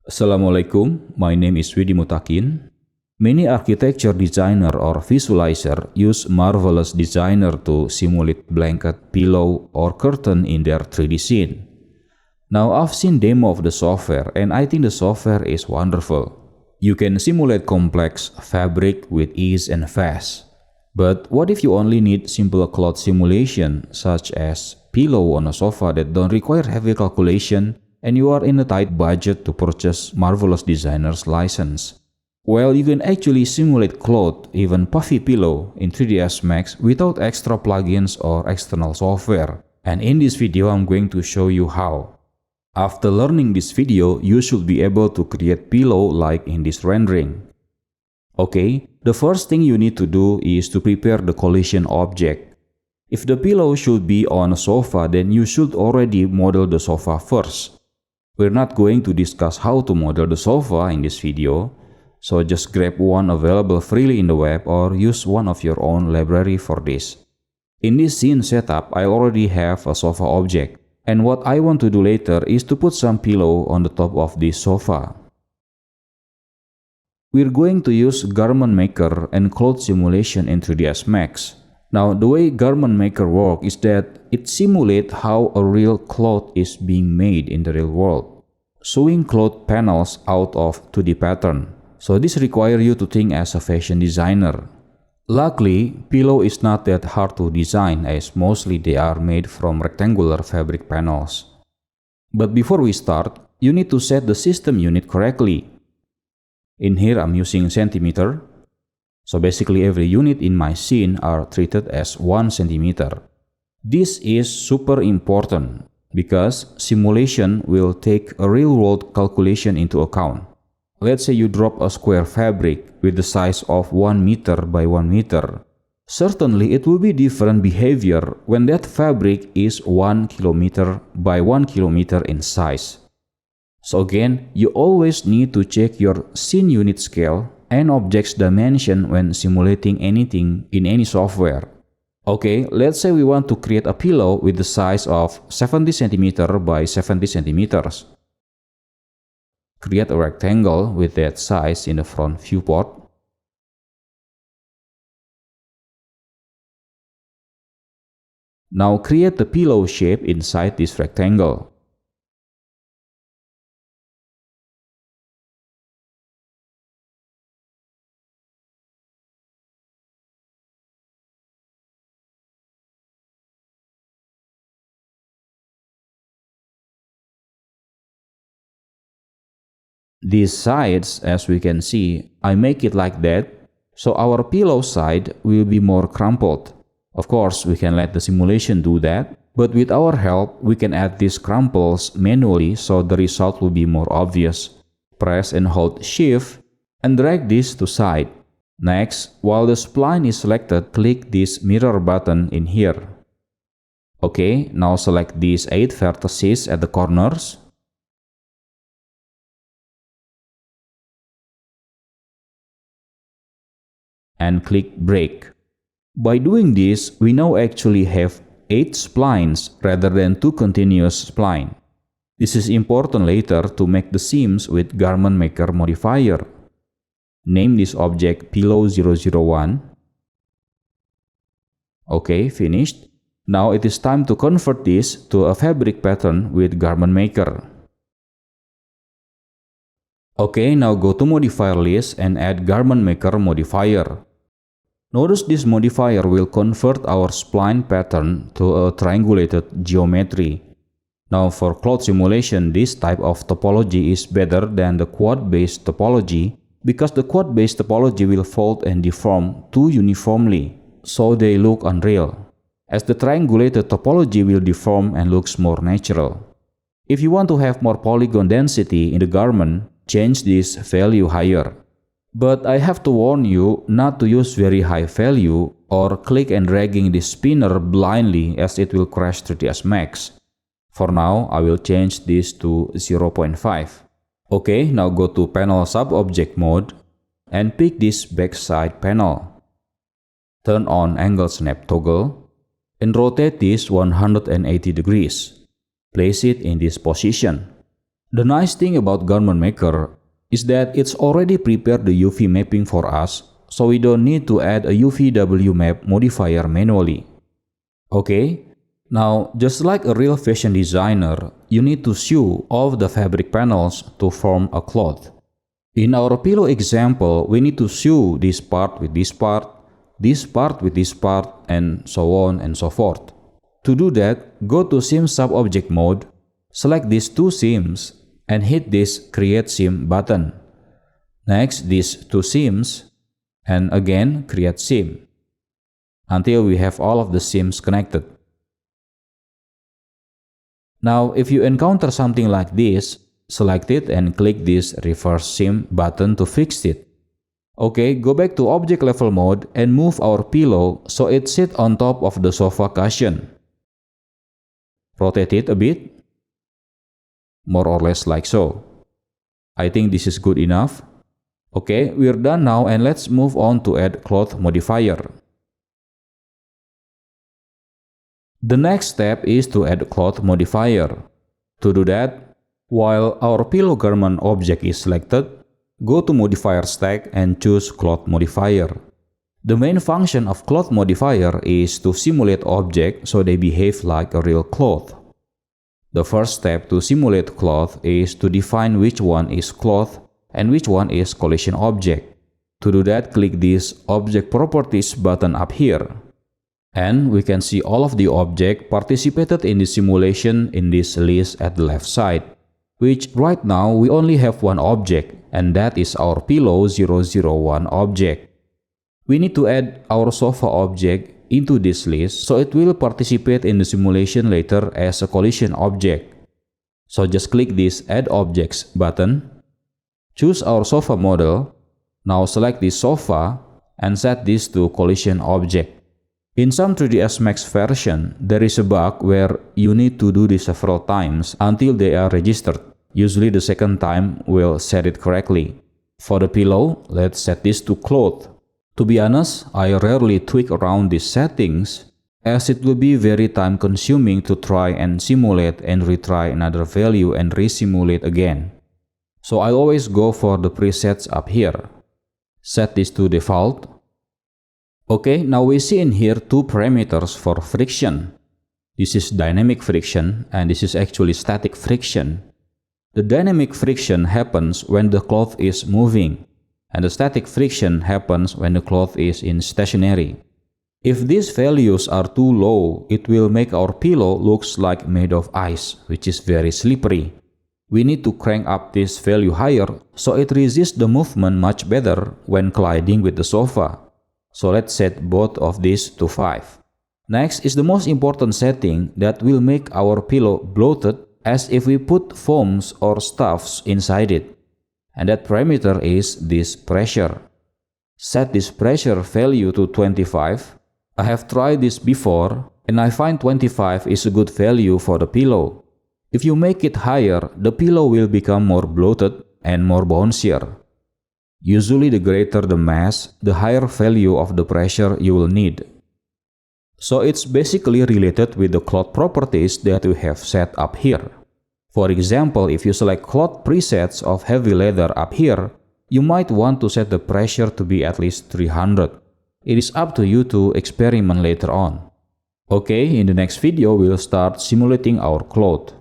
Assalamualaikum, my name is Widi Mutakin. Many architecture designer or visualizer use Marvelous Designer to simulate blanket, pillow, or curtain in their 3D scene. Now I've seen demo of the software and I think the software is wonderful. You can simulate complex fabric with ease and fast. But what if you only need simple cloth simulation such as pillow on a sofa that don't require heavy calculation and you are in a tight budget to purchase Marvelous Designer's license? Well, you can actually simulate cloth, even puffy pillow, in 3ds Max without extra plugins or external software. And in this video, I'm going to show you how. After learning this video, you should be able to create pillow like in this rendering. Okay, the first thing you need to do is to prepare the collision object. If the pillow should be on a sofa, then you should already model the sofa first. We're not going to discuss how to model the sofa in this video, so just grab one available freely in the web or use one of your own library for this. In this scene setup, I already have a sofa object, and what I want to do later is to put some pillow on the top of this sofa. We're going to use Garment Maker and Cloth Simulation in 3ds Max. Now, the way Garment Maker works is that it simulates how a real cloth is being made in the real world, showing cloth panels out of 2D pattern. So this requires you to think as a fashion designer. Luckily, pillow is not that hard to design as mostly they are made from rectangular fabric panels. But before we start, you need to set the system unit correctly. In here, I'm using centimeter. So basically every unit in my scene are treated as 1 centimeter. This is super important because simulation will take a real-world calculation into account. Let's say you drop a square fabric with the size of 1 meter by 1 meter. Certainly it will be different behavior when that fabric is 1 kilometer by 1 kilometer in size. So again, you always need to check your scene unit scale and object's dimension when simulating anything in any software. Okay, let's say we want to create a pillow with the size of 70 cm by 70 centimeters. Create a rectangle with that size in the front viewport. Now create the pillow shape inside this rectangle. These sides, as we can see, I make it like that, so our pillow side will be more crumpled. Of course, we can let the simulation do that, but with our help, we can add these crumples manually so the result will be more obvious. Press and hold Shift and drag this to side. Next, while the spline is selected, click this mirror button in here. Okay, now select these 8 vertices at the corners. And click Break. By doing this, we now actually have 8 splines rather than 2 continuous splines. This is important later to make the seams with Garment Maker modifier. Name this object Pillow001. Okay, finished. Now it is time to convert this to a fabric pattern with Garment Maker. Okay, now go to Modifier List and add Garment Maker modifier. Notice this modifier will convert our spline pattern to a triangulated geometry. Now for cloth simulation, this type of topology is better than the quad-based topology because the quad-based topology will fold and deform too uniformly, so they look unreal, as the triangulated topology will deform and looks more natural. If you want to have more polygon density in the garment, change this value higher. But I have to warn you not to use very high value or click and dragging the spinner blindly as it will crash 3ds Max. For now, I will change this to 0.5. Okay, now go to Panel Sub-Object mode and pick this backside panel. Turn on Angle Snap toggle and rotate this 180 degrees. Place it in this position. The nice thing about Garment Maker is that it's already prepared the UV mapping for us, so we don't need to add a UVW map modifier manually. Okay, now just like a real fashion designer, you need to sew all of the fabric panels to form a cloth. In our pillow example, we need to sew this part with this part, this part with this part, and so on and so forth. To do that, go to Seam Sub-Object mode, select these two seams, and hit this Create Seam button. Next, these two seams, and again Create Seam, until we have all of the seams connected. Now, if you encounter something like this, select it and click this Reverse Seam button to fix it. Okay, go back to Object Level mode and move our pillow so it sits on top of the sofa cushion. Rotate it a bit, more or less like so. I think this is good enough. Okay, we're done now, and let's move on to add cloth modifier. The next step is to add cloth modifier. To do that, while our pillow garment object is selected, go to Modifier stack and choose Cloth Modifier. The main function of Cloth Modifier is to simulate objects so they behave like a real cloth. The first step to simulate cloth is to define which one is cloth and which one is collision object. To do that, click this Object Properties button up here. And we can see all of the objects participated in the simulation in this list at the left side, which right now we only have one object, and that is our Pillow 001 object. We need to add our sofa object into this list so it will participate in the simulation later as a collision object. So just click this Add Objects button, choose our sofa model, now select this sofa and set this to collision object. In some 3ds Max version, there is a bug where you need to do this several times until they are registered. Usually the second time will set it correctly. For the pillow, let's set this to cloth. To be honest, I rarely tweak around these settings, as it will be very time consuming to try and simulate and retry another value and resimulate again. So I always go for the presets up here. Set this to default. Okay, now we see in here two parameters for friction. This is dynamic friction and this is actually static friction. The dynamic friction happens when the cloth is moving, and the static friction happens when the cloth is in stationary. If these values are too low, it will make our pillow looks like made of ice, which is very slippery. We need to crank up this value higher so it resists the movement much better when colliding with the sofa. So let's set both of these to 5. Next is the most important setting that will make our pillow bloated as if we put foams or stuffs inside it. And that parameter is this pressure. Set this pressure value to 25. I have tried this before and I find 25 is a good value for the pillow. If you make it higher, the pillow will become more bloated and more bouncier. Usually the greater the mass, the higher value of the pressure you will need. So it's basically related with the cloth properties that we have set up here. For example, if you select cloth presets of heavy leather up here, you might want to set the pressure to be at least 300. It is up to you to experiment later on. Okay, in the next video we'll start simulating our cloth.